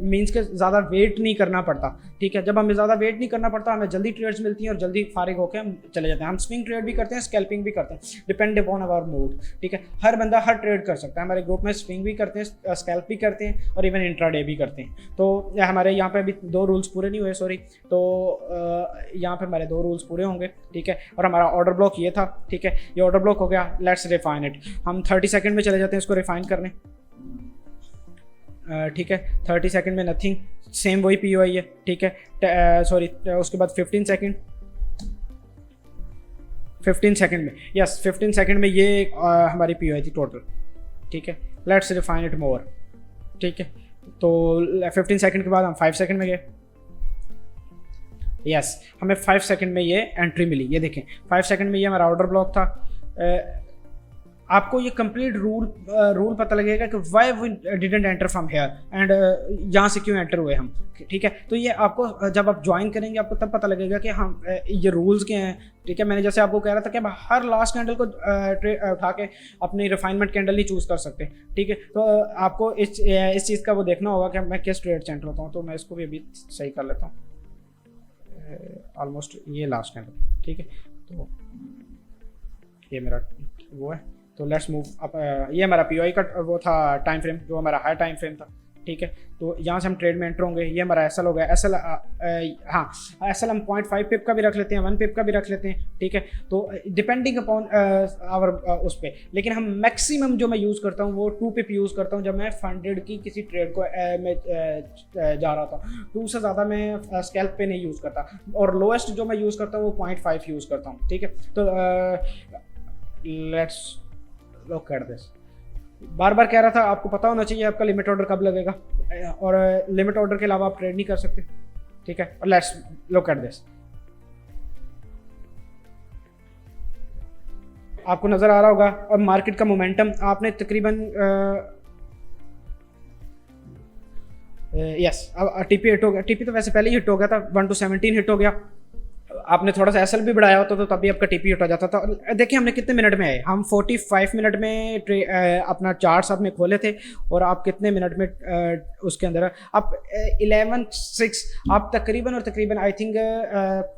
मींस के ज़्यादा वेट नहीं करना पड़ता, ठीक है। जब हमें ज़्यादा वेट नहीं करना पड़ता, हमें जल्दी ट्रेड्स मिलती हैं और जल्दी फारिग होकर हम चले जाते हैं। हम स्विंग ट्रेड भी करते हैं, स्कैल्पिंग भी करते हैं, डिपेंड अपॉन आवर मूड, ठीक है। हर बंदा हर ट्रेड कर सकता है। हमारे ग्रुप में स्विंग भी करते हैं, स्कैल्प भी करते हैं, और इवन इंट्राडे भी करते हैं। तो हमारे यहाँ पे अभी 2 रूल्स पूरे नहीं हुए, सॉरी, तो यहाँ पे हमारे 2 रूल्स पूरे होंगे, ठीक है। और हमारा ऑर्डर ब्लॉक ये था, ठीक है, ये ऑर्डर ब्लॉक हो गया। Let's refine it. हम 30 सेकंड में चले जाते हैं इसको रिफाइन करने, ठीक है। 30 सेकंड में नथिंग, सेम वही पी है, ठीक है। सॉरी, उसके बाद 15 सेकंड, 15 सेकंड में, यस 15 सेकंड में ये हमारी पी थी टोटल, ठीक है। लेट्स रिफाइन इट मोर, ठीक है। तो 15 सेकंड के बाद हम 5 सेकंड में गए, यस हमें 5 सेकंड में ये एंट्री मिली। ये देखें 5 सेकंड में ये हमारा ऑर्डर ब्लॉक था। आपको ये कंप्लीट रूल पता लगेगा कि why we didn't enter from here and यहाँ से क्यों एंटर हुए हम, ठीक है। तो ये आपको जब आप ज्वाइन करेंगे आपको तब पता लगेगा कि हम ये रूल्स क्या हैं, ठीक है। मैंने जैसे आपको कह रहा था कि आप हर लास्ट कैंडल को उठा के अपनी रिफाइनमेंट कैंडल नहीं चूज़ कर सकते, ठीक है। तो आपको इस चीज़ का वो देखना होगा कि मैं किस ट्रेड से एंटर होता हूँ। तो मैं इसको भी अभी सही कर लेता हूँ, ऑलमोस्ट ये लास्ट कैंडल, ठीक है। तो ये मेरा वो है, तो लेट्स मूव अप। ये हमारा पीओआई का वो था टाइम फ्रेम, जो हमारा हाई टाइम फ्रेम था, ठीक है। तो यहाँ से हम ट्रेड में एंटर होंगे। ये हमारा एसएल हो गया, एसएल हाँ एसएल हम 0.5 पिप का भी रख लेते हैं, 1 पिप का भी रख लेते हैं, ठीक है। तो डिपेंडिंग अपॉन आवर उस पर, लेकिन हम मैक्सिमम जो मैं यूज़ करता हूँ वो 2 पिप यूज़ करता हूँ जब मैं फंडेड की किसी ट्रेड को मैं जा रहा था। 2 से ज़्यादा मैं स्कैल्प पे नहीं यूज़ करता, और लोएस्ट जो मैं यूज़ करता हूँ वो 0.5 यूज़ करता हूँ, ठीक है। तो लेट्स लुक एट दिस। बार बार कह रहा था आपको पता होना चाहिए आपका लिमिट ऑर्डर कब लगेगा, और लिमिट ऑर्डर के अलावा आप ट्रेड नहीं कर सकते, ठीक है। और लेट्स लुक एट दिस। आपको नजर आ रहा होगा, और मार्केट का मोमेंटम आपने तकरीबन यस अब टीपी हिट हो गया। टीपी तो वैसे पहले ही हिट हो गया था, 1 to 17 हिट हो गया। आपने थोड़ा सा एसएल भी बढ़ाया होता तो तभी आपका टीपी उठा जाता था। देखिए हमने कितने मिनट में आए, हम 45 मिनट में अपना चार्ट्स आपने खोले थे, और आप कितने मिनट में उसके अंदर आप 11:06 आप तकरीबन और तकरीबन आई थिंक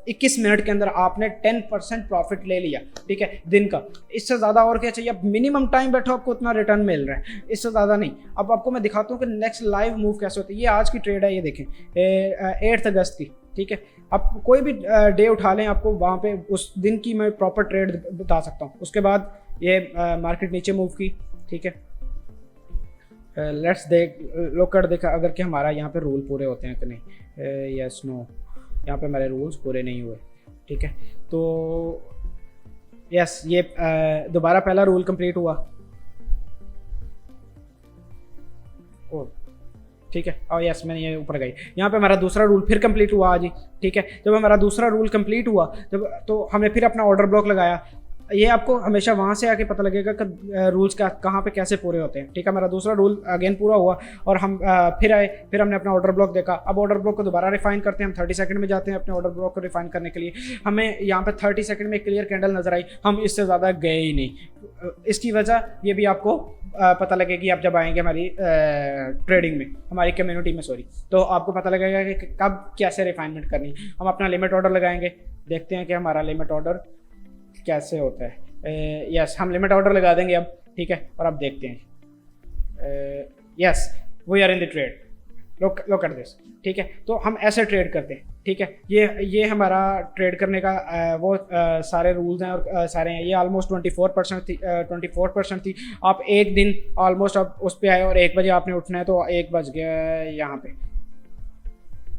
21 मिनट के अंदर आपने 10% प्रॉफिट ले लिया, ठीक है, दिन का। इससे ज़्यादा और क्या चाहिए? आप मिनिमम टाइम बैठो आपको उतना रिटर्न मिल रहा है, इससे ज़्यादा नहीं। अब आपको मैं दिखाता हूँ कि नेक्स्ट लाइव मूव कैसे होती है। ये आज की ट्रेड है, ये देखें 8 अगस्त की, ठीक है। आप कोई भी डे उठा लें, आपको वहाँ पे उस दिन की मैं प्रॉपर ट्रेड बता सकता हूँ। उसके बाद ये मार्केट नीचे मूव की, ठीक है। लेट्स लुक एट देखा अगर कि हमारा यहाँ पे रूल पूरे होते हैं कि नहीं। यस नो, यहाँ पे हमारे रूल्स पूरे नहीं हुए, ठीक है। तो यस ये दोबारा पहला रूल कंप्लीट हुआ, ठीक है। और यस मैंने ये ऊपर गई, यहाँ पे हमारा दूसरा रूल फिर कंप्लीट हुआ आज ही, ठीक है। जब हमारा दूसरा रूल कंप्लीट हुआ जब, तो हमने फिर अपना ऑर्डर ब्लॉक लगाया। ये आपको हमेशा वहाँ से आके पता लगेगा कि रूल्स का कहाँ पे कैसे पूरे होते हैं, ठीक है। हमारा दूसरा रूल अगेन पूरा हुआ, और हम फिर आए, फिर हमने अपना ऑर्डर ब्लॉक देखा। अब ऑर्डर ब्लॉक को दोबारा रिफाइन करते हैं, हम 30 सेकंड में जाते हैं अपने ऑर्डर ब्लॉक को रिफाइन करने के लिए। हमें यहाँ पे 30 सेकंड में क्लियर कैंडल नजर आई, हम इससे ज़्यादा गए ही नहीं। इसकी वजह ये भी आपको पता लगेगी आप जब आएंगे हमारी ट्रेडिंग में, हमारी कम्युनिटी में, सॉरी। तो आपको पता लगेगा कि कब कैसे रिफाइनमेंट करनी। हम अपना लिमिट ऑर्डर लगाएंगे, देखते हैं कि हमारा लिमिट ऑर्डर कैसे होता है। यस हम लिमिट ऑर्डर लगा देंगे अब, ठीक है। और अब देखते हैं, yes we are in the trade, look at this, ठीक है। तो हम ऐसे ट्रेड करते हैं, ठीक है। ये हमारा ट्रेड करने का सारे रूल्स हैं और सारे हैं। ये ऑलमोस्ट 24% थी, 24% थी। आप एक दिन ऑलमोस्ट आप उस पर आए और 1 बजे आपने उठना है, तो 1 बज गया यहाँ पे,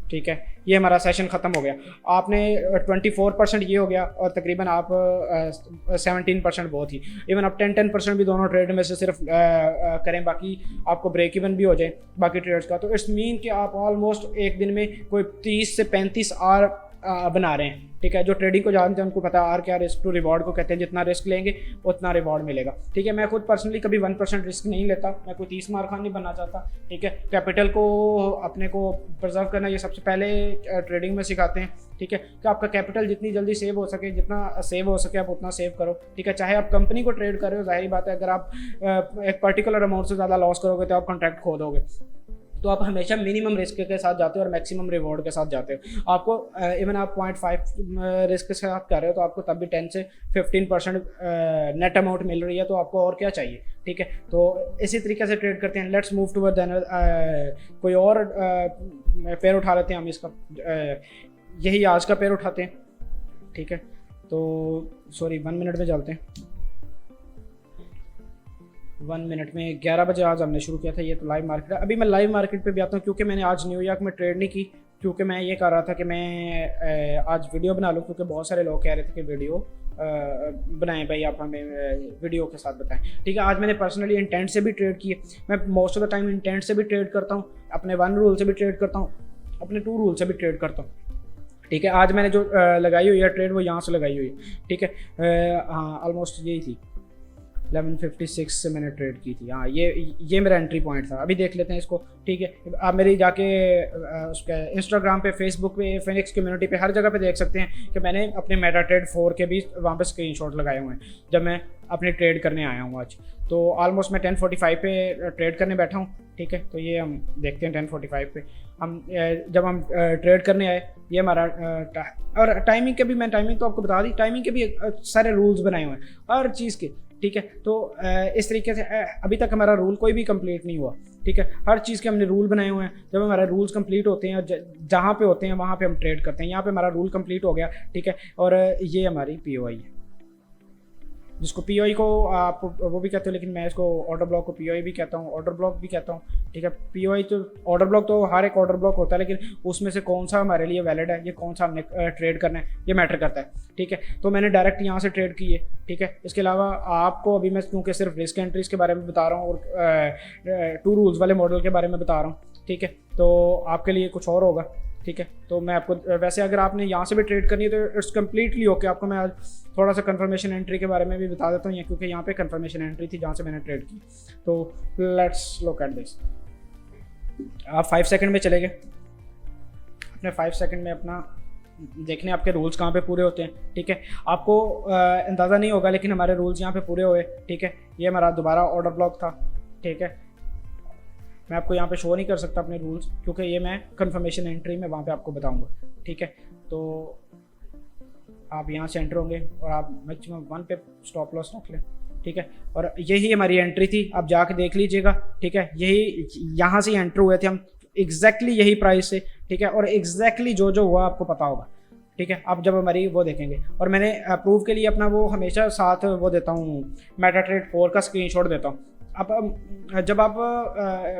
ठीक है। ये हमारा सेशन ख़त्म हो गया। आपने 24% ये हो गया और तकरीबन आप 17% वो थी। इवन आप 10% भी दोनों ट्रेड में से सिर्फ करें, बाकी आपको ब्रेक इवन भी हो जाए बाकी ट्रेड्स का, तो इट्स मीन कि आप ऑलमोस्ट एक दिन में कोई 30 से 35 आर बना रहे हैं, ठीक है। जो ट्रेडिंग को जानते हैं उनको पता है आर क्या रिस्क टू रिवॉर्ड को कहते हैं। जितना रिस्क लेंगे उतना रिवॉर्ड मिलेगा, ठीक है। मैं खुद पर्सनली कभी 1% रिस्क नहीं लेता, मैं कोई 30 मार खान नहीं बनना चाहता, ठीक है। कैपिटल को अपने को प्रिजर्व करना ये सबसे पहले ट्रेडिंग में सिखाते हैं, ठीक है। कि आपका कैपिटल जितनी जल्दी सेव हो सके, जितना सेव हो सके आप उतना सेव करो, ठीक है। चाहे आप कंपनी को ट्रेड कर रहे हो, जाहिर बात है अगर आप एक पर्टिकुलर अमाउंट से ज़्यादा लॉस करोगे तो आप कॉन्ट्रैक्ट खो दोगे। तो आप हमेशा मिनिमम रिस्क के साथ जाते हो और मैक्सिमम रिवॉर्ड के साथ जाते हो। आपको इवन आप 0.5 रिस्क के साथ कर रहे हो तो आपको तब भी 10 से 15% नेट अमाउंट मिल रही है, तो आपको और क्या चाहिए, ठीक है। तो इसी तरीके से ट्रेड करते हैं। लेट्स मूव टूवर्ड कोई और पेयर उठा लेते हैं हम इसका, यही आज का पेयर उठाते हैं, ठीक है। तो सॉरी 1 मिनट में चलते हैं। 1 मिनट में 11 बजे आज हमने शुरू किया था। ये तो लाइव मार्केट है। अभी मैं लाइव मार्केट पे भी आता हूँ, क्योंकि मैंने आज न्यूयॉर्क में ट्रेड नहीं की, क्योंकि मैं ये कर रहा था कि मैं आज वीडियो बना लूँ, क्योंकि बहुत सारे लोग कह रहे थे कि वीडियो बनाएं भाई, आप हमें वीडियो के साथ बताएं, ठीक है। आज मैंने पर्सनली इंटेंट से भी ट्रेड किए। मैं most of the time intent से भी ट्रेड करता हूँ, अपने 1 रूल से भी ट्रेड करता हूँ, अपने 2 रूल से भी ट्रेड करता हूँ, ठीक है। आज मैंने जो लगाई हुई है ट्रेड वो यहाँ से लगाई हुई है, ठीक है। हाँ ऑलमोस्ट यही थी, 11:56 से मैंने ट्रेड की थी। हाँ ये मेरा एंट्री पॉइंट था। अभी देख लेते हैं इसको, ठीक है। आप मेरी जाके उसके इंस्टाग्राम पे, फेसबुक पे, फिनिक्स कम्युनिटी पे, हर जगह पे देख सकते हैं कि मैंने अपने मेटाट्रेड 4 के भी वहाँ पे स्क्रीनशॉट लगाए हुए हैं जब मैं अपने ट्रेड करने आया हूँ आज। तो ऑलमोस्ट मैं 10:45 पे ट्रेड करने बैठा हूँ, ठीक है। तो ये हम देखते हैं 10:45 पे हम जब हम ट्रेड करने आए, ये हमारा और टाइमिंग के भी, मैं टाइमिंग तो आपको बता दी, टाइमिंग के भी सारे रूल्स बनाए हुए हैं हर चीज़ के, ठीक है। तो इस तरीके से अभी तक हमारा रूल कोई भी कंप्लीट नहीं हुआ, ठीक है। हर चीज़ के हमने रूल बनाए हुए हैं। जब हमारे रूल्स कंप्लीट होते हैं और जहाँ पे होते हैं वहाँ पे हम ट्रेड करते हैं। यहाँ पे हमारा रूल कंप्लीट हो गया, ठीक है। और ये हमारी POI है, जिसको POI को आप वो भी कहते हो, लेकिन मैं इसको ऑर्डर ब्लॉक को POI भी कहता हूँ, ऑर्डर ब्लॉक भी कहता हूँ, ठीक है। POI तो ऑर्डर ब्लॉक तो हर एक ऑर्डर ब्लॉक होता है, लेकिन उसमें से कौन सा हमारे लिए वैलिड है, ये कौन सा हमने ट्रेड करना है, ये मैटर करता है, ठीक है। तो मैंने डायरेक्ट यहाँ से ट्रेड की है, ठीक है। इसके अलावा आपको अभी मैं क्योंकि सिर्फ रिस्क एंट्रीज के बारे में बता रहा हूँ और 2 रूल्स वाले मॉडल के बारे में बता रहा हूँ, ठीक है। तो आपके लिए कुछ और होगा, ठीक है। तो मैं आपको वैसे अगर आपने यहाँ से भी ट्रेड करनी है तो इट्स कम्प्लीटली ओके। आपको मैं आज थोड़ा सा कंफर्मेशन एंट्री के बारे में भी बता देता हूँ, क्योंकि यहाँ पे कंफर्मेशन एंट्री थी जहाँ से मैंने ट्रेड की। तो लेट्स लुक एट दिस। आप 5 सेकंड में चले गए, अपने 5 सेकंड में अपना देखने आपके रूल्स कहाँ पे पूरे होते हैं, ठीक है। आपको अंदाज़ा नहीं होगा, लेकिन हमारे रूल्स यहाँ पे पूरे हुए, ठीक है। ये हमारा दोबारा ऑर्डर ब्लॉक था, ठीक है। मैं आपको यहाँ पे शो नहीं कर सकता अपने रूल्स, क्योंकि ये मैं कंफर्मेशन एंट्री में वहाँ पे आपको बताऊँगा, ठीक है। तो आप यहाँ से एंटर होंगे और आप मैक्सिमम 1 पे स्टॉप लॉस रख लें, ठीक है। और यही हमारी एंट्री थी, आप जाके देख लीजिएगा, ठीक है। यही यहाँ से एंटर हुए थे हम, एग्जैक्टली यही प्राइस से, ठीक है। और एग्जैक्टली जो जो हुआ आपको पता होगा, ठीक है। आप जब हमारी वो देखेंगे, और मैंने अप्रूव के लिए अपना वो हमेशा साथ वो देता हूँ, मेटाट्रेड 4 का स्क्रीनशॉट देता हूँ। अब जब आप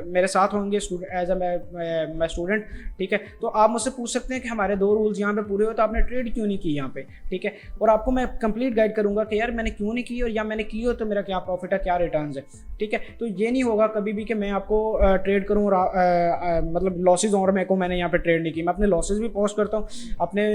मेरे साथ होंगे एज अ मैं स्टूडेंट, ठीक है, तो आप मुझसे पूछ सकते हैं कि हमारे 2 रूल्स यहाँ पे पूरे हो तो आपने ट्रेड क्यों नहीं की यहाँ पे, ठीक है। और आपको मैं कंप्लीट गाइड करूँगा कि यार मैंने क्यों नहीं की, और या मैंने की हो तो मेरा क्या प्रॉफिट है, क्या रिटर्न्स है, ठीक है। तो ये नहीं होगा कभी भी कि मैं आपको ट्रेड करूँ और मतलब लॉसेज और मैं को मैंने यहाँ पे ट्रेड नहीं की। मैं अपने लॉसेज भी पोस्ट करता हूँ, अपने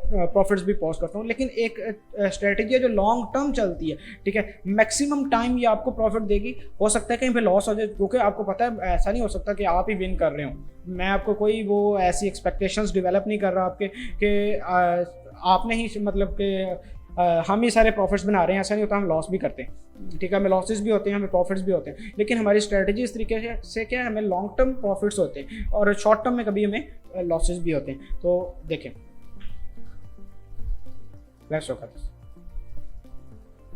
प्रॉफिट्स भी पोस्ट करता हूँ, लेकिन एक स्ट्रेटजी है जो लॉन्ग टर्म चलती है, ठीक है। मैक्सिमम टाइम ये आपको प्रॉफिट देगी। हो सकता है कहीं पे लॉस हो जाए, क्योंकि आपको पता है ऐसा नहीं हो सकता कि आप ही विन कर रहे हो। मैं आपको कोई वो ऐसी एक्सपेक्टेशंस डेवलप नहीं कर रहा आपके कि आपने ही मतलब कि हम ही सारे प्रॉफिट्स बना रहे हैं, ऐसा नहीं होता। हम लॉस भी करते हैं, ठीक है। हमें लॉसेस भी होते हैं, हमें प्रॉफिट्स भी होते हैं, लेकिन हमारी स्ट्रेटजी इस तरीके से क्या है, हमें लॉन्ग टर्म प्रॉफिट्स होते हैं और शॉर्ट टर्म में कभी हमें लॉसेस भी होते हैं। तो देखें, लेट्स लुक एट दिस।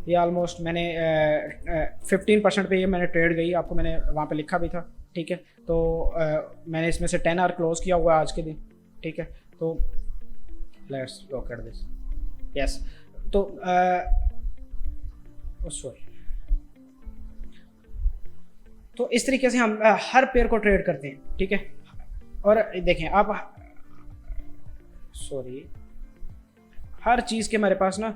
ये ऑलमोस्ट मैंने 15% पे ये मैंने ट्रेड गई, आपको मैंने वहाँ पे लिखा भी था, ठीक है। तो मैंने इसमें से 10 आवर क्लोज किया हुआ है आज के दिन, ठीक है। तो let's look at this, yes. तो सॉरी, तो इस तरीके से हम हर पेयर को ट्रेड करते हैं, ठीक है। और देखें आप, सॉरी, हर चीज़ के हमारे पास ना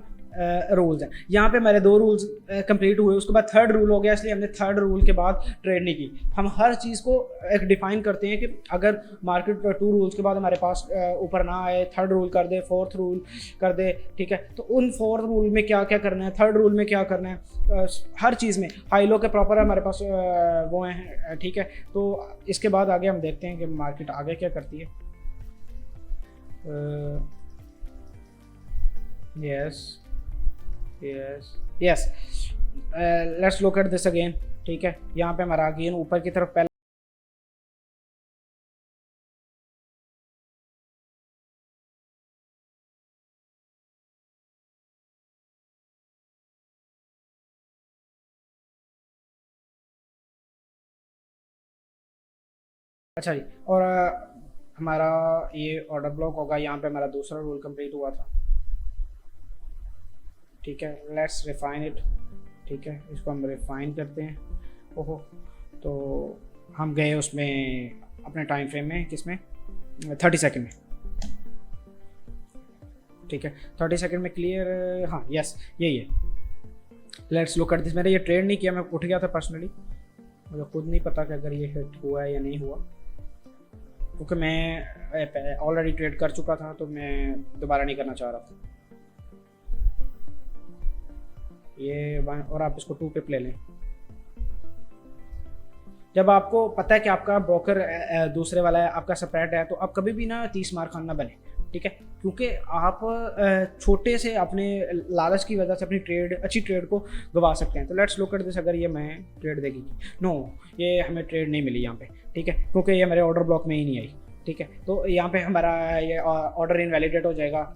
रूल्स हैं। यहाँ पे हमारे 2 रूल्स कंप्लीट हुए, उसके बाद 3rd रूल हो गया, इसलिए हमने 3rd रूल के बाद ट्रेड नहीं की। हम हर चीज़ को एक डिफाइन करते हैं कि अगर मार्केट 2 रूल्स के बाद हमारे पास ऊपर ना आए, 3rd रूल कर दे, 4th रूल कर दे, ठीक है। तो उन 4th रूल में क्या क्या करना है, 3rd रूल में क्या करना है, हर चीज़ में हाई लो के प्रॉपर हमारे पास वो हैं, ठीक है। तो इसके बाद आगे हम देखते हैं कि मार्केट आगे क्या करती है। Yes, let's look at this again, ठीक है। यहाँ पे हमारा अगेन ऊपर की तरफ पहले, अच्छा जी। और हमारा ये ऑर्डर ब्लॉक होगा, यहाँ पे हमारा दूसरा रूल कंप्लीट हुआ था, ठीक है। लेट्स रिफाइन इट, ठीक है। इसको हम रिफाइन करते हैं। ओहो, तो हम गए उसमें अपने टाइम फ्रेम में, किसमें, 30 सेकंड में, ठीक है। 30 सेकंड में क्लियर, हाँ यस, यही है। Let's look at this. मैंने ये ट्रेड नहीं किया, मैं उठ गया था पर्सनली, मुझे खुद नहीं पता कि अगर ये हिट हुआ है या नहीं हुआ, क्योंकि मैं ऑलरेडी ट्रेड कर चुका था, तो मैं दोबारा नहीं करना चाह रहा था ये। और आप इसको 2 पे ले लें। जब आपको पता है कि आपका ब्रोकर दूसरे वाला है, आपका सेपरेट है, तो आप कभी भी ना 30 मार खान ना बने, ठीक है। क्योंकि आप छोटे से अपने लालच की वजह से अपनी ट्रेड, अच्छी ट्रेड को गवा सकते हैं। तो लेट्स लुक एट दिस। अगर ये मैं ट्रेड देगी, नो, ये हमें ट्रेड नहीं मिली यहाँ पे, ठीक है, क्योंकि ये मेरे ऑर्डर ब्लॉक में ही नहीं आई, ठीक है। तो यहाँ पे हमारा ये ऑर्डर इनवैलिडेट हो जाएगा।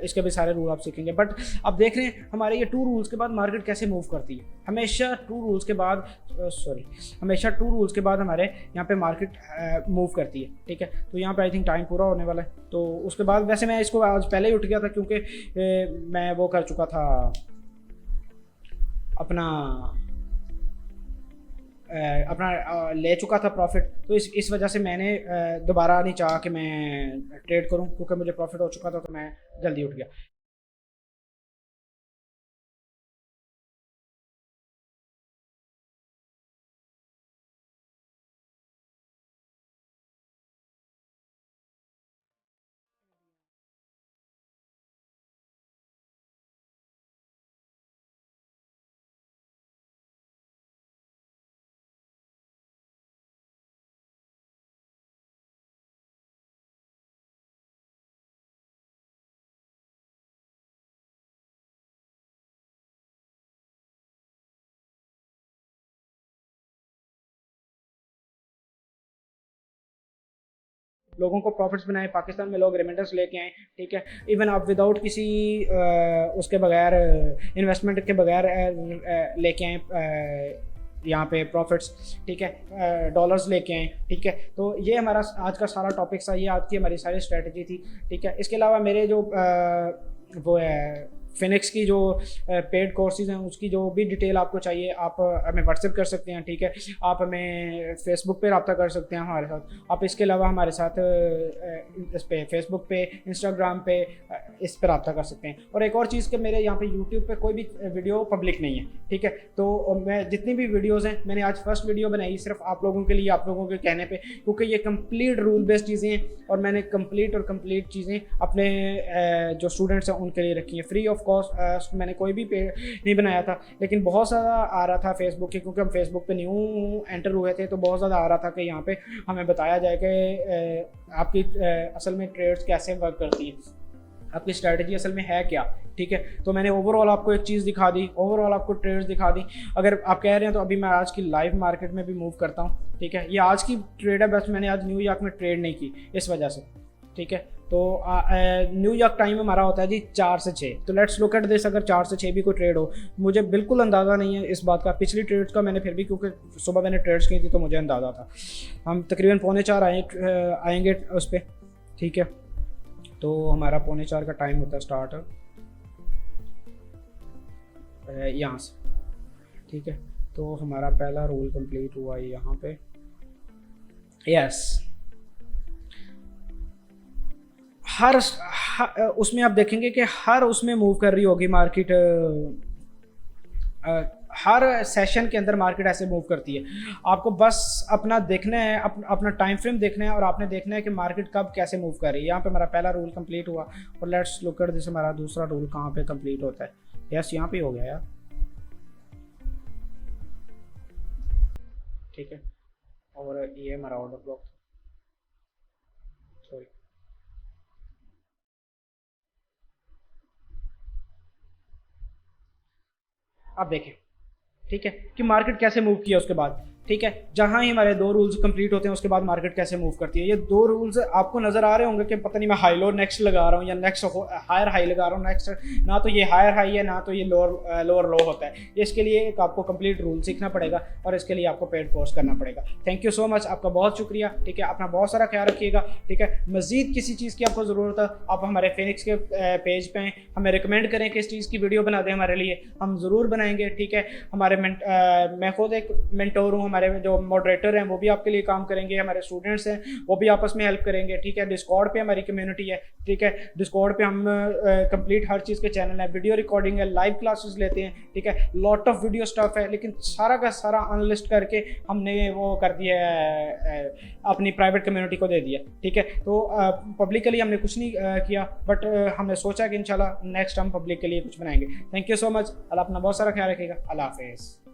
इसके भी सारे रूल आप सीखेंगे, बट आप देख रहे हैं हमारे ये 2 रूल्स के बाद मार्केट कैसे मूव करती है। हमेशा 2 रूल्स के बाद, हमेशा 2 रूल्स के बाद हमारे यहाँ पे मार्केट मूव करती है, ठीक है। तो यहाँ पे आई थिंक टाइम पूरा होने वाला है, तो उसके बाद वैसे मैं इसको आज पहले ही उठ गया था, क्योंकि मैं वो कर चुका था अपना ले चुका था प्रॉफिट। तो इस वजह से मैंने दोबारा नहीं चाहा कि मैं ट्रेड करूं, क्योंकि मुझे प्रॉफिट हो चुका था, तो मैं जल्दी उठ गया। लोगों को प्रॉफिट्स बनाए, पाकिस्तान में लोग रेमिटेंस लेके आए, ठीक है। इवन आप विदाउट किसी उसके बगैर, इन्वेस्टमेंट के बगैर लेके आए यहाँ पे प्रॉफिट्स, ठीक है, डॉलर्स लेके आए, ठीक है। तो ये हमारा आज का सारा टॉपिक था, ये आज की हमारी सारी स्ट्रेटजी थी, ठीक है। इसके अलावा मेरे जो वो है फिनिक्स की जो पेड कोर्सेज हैं, उसकी जो भी डिटेल आपको चाहिए, आप हमें व्हाट्सएप कर सकते हैं, ठीक है। आप हमें फेसबुक पे रब्ता कर सकते हैं हमारे साथ। आप इसके अलावा हमारे साथ इस पे फेसबुक पे, इंस्टाग्राम पे, इस पर रब्ता कर सकते हैं। और एक और चीज़ कि मेरे यहाँ पे यूट्यूब पे कोई भी वीडियो पब्लिक नहीं है, ठीक है। तो मैं जितनी भी वीडियोज़ हैं, मैंने आज फर्स्ट वीडियो बनाई सिर्फ आप लोगों के लिए, आप लोगों के कहने पर, क्योंकि ये कम्प्लीट रूल बेस्ड चीज़ें हैं, और मैंने कम्प्लीट चीज़ें अपने जो स्टूडेंट्स हैं उनके लिए रखी हैं, फ्री ऑफ कॉस्ट। मैंने कोई भी पे नहीं बनाया था, लेकिन बहुत ज़्यादा आ रहा था फेसबुक के, क्योंकि हम फेसबुक पे न्यू एंटर हुए थे, तो बहुत ज़्यादा आ रहा था कि यहाँ पे हमें बताया जाए कि आपकी असल में ट्रेड्स कैसे वर्क करती हैं, आपकी स्ट्रैटेजी असल में है क्या, ठीक है। तो मैंने ओवरऑल आपको एक चीज़ दिखा दी, ओवरऑल आपको ट्रेड्स दिखा दी। अगर आप कह रहे हैं तो अभी मैं आज की लाइव मार्केट में भी मूव करता हूँ, ठीक है। ये आज की ट्रेड है, बस मैंने आज न्यूयॉर्क में ट्रेड नहीं की इस वजह से, ठीक है। तो न्यूयॉर्क टाइम हमारा होता है जी 4 से 6। तो लेट्स लुक एट दिस, अगर 4 से 6 भी कोई ट्रेड हो, मुझे बिल्कुल अंदाज़ा नहीं है इस बात का। पिछली ट्रेड्स का मैंने फिर भी, क्योंकि सुबह मैंने ट्रेड्स की थी तो मुझे अंदाज़ा था। हम तकरीबन 3:45 आएंगे उस पर, ठीक है। तो हमारा 3:45 का टाइम होता है स्टार्ट यहाँ से, ठीक है। तो हमारा पहला रूल कंप्लीट हुआ है यहाँ पे, यस। उसमें आप देखेंगे कि हर उसमें मूव कर रही होगी मार्केट, हर सेशन के अंदर मार्केट ऐसे मूव करती है। आपको बस अपना देखना है, अपना टाइम फ्रेम देखना है और आपने देखना है कि मार्केट कब कैसे मूव कर रही है। यहाँ पे हमारा पहला रूल कंप्लीट हुआ और लेट्स लुक एट दिस, हमारा दूसरा रूल कहाँ पे कंप्लीट होता है। यस, यहाँ पे हो गया यार, ठीक है। और ये हमारा ऑर्डर ब्लॉक, सॉरी। अब देखें, ठीक है, कि मार्केट कैसे मूव किया उसके बाद, ठीक है। जहां ही हमारे 2 रूल्स कंप्लीट होते हैं उसके बाद मार्केट कैसे मूव करती है। ये 2 रूल्स आपको नजर आ रहे होंगे कि पता नहीं मैं हाई लो नेक्स्ट लगा रहा हूँ या नेक्स्ट हायर हाई लगा रहा हूँ नेक्स्ट, ना तो ये हायर हाई है ना तो ये लोअर लो होता है। इसके लिए एक आपको कंप्लीट रूल सीखना पड़ेगा और इसके लिए आपको पेड कोर्स करना पड़ेगा। थैंक यू सो मच, आपका बहुत शुक्रिया, ठीक है। अपना बहुत सारा ख्याल रखिएगा, ठीक है। मजीद किसी चीज़ की आपको ज़रूरत है, आप हमारे फिनिक्स के पेज पे हमें रिकमेंड करें कि इस चीज़ की वीडियो बना दें हमारे लिए, हम ज़रूर बनाएंगे, ठीक है। हमारे मैं खुद एक मेंटोर हूँ, हमारे जो मॉडरेटर हैं वो भी आपके लिए काम करेंगे, हमारे स्टूडेंट्स हैं वो भी आपस में हेल्प करेंगे, ठीक है। डिस्कॉर्ड पे हमारी कम्युनिटी है, ठीक है। डिस्कॉर्ड पे हम कंप्लीट हर चीज़ के चैनल है, वीडियो रिकॉर्डिंग है, लाइव क्लासेस लेते हैं, ठीक है। लॉट ऑफ वीडियो स्टफ है, लेकिन सारा का सारा अनलिस्ट करके हमने वो कर दिया है, अपनी प्राइवेट कम्युनिटी को दे दिया, ठीक है। तो पब्लिकली हमने कुछ नहीं किया, बट हमने सोचा कि इंशाल्लाह नेक्स्ट हम पब्लिक के लिए कुछ बनाएंगे। थैंक यू सो मच, अल्लाह अपना बहुत सारा ख्याल रखिएगा, अल्लाह हाफिज़।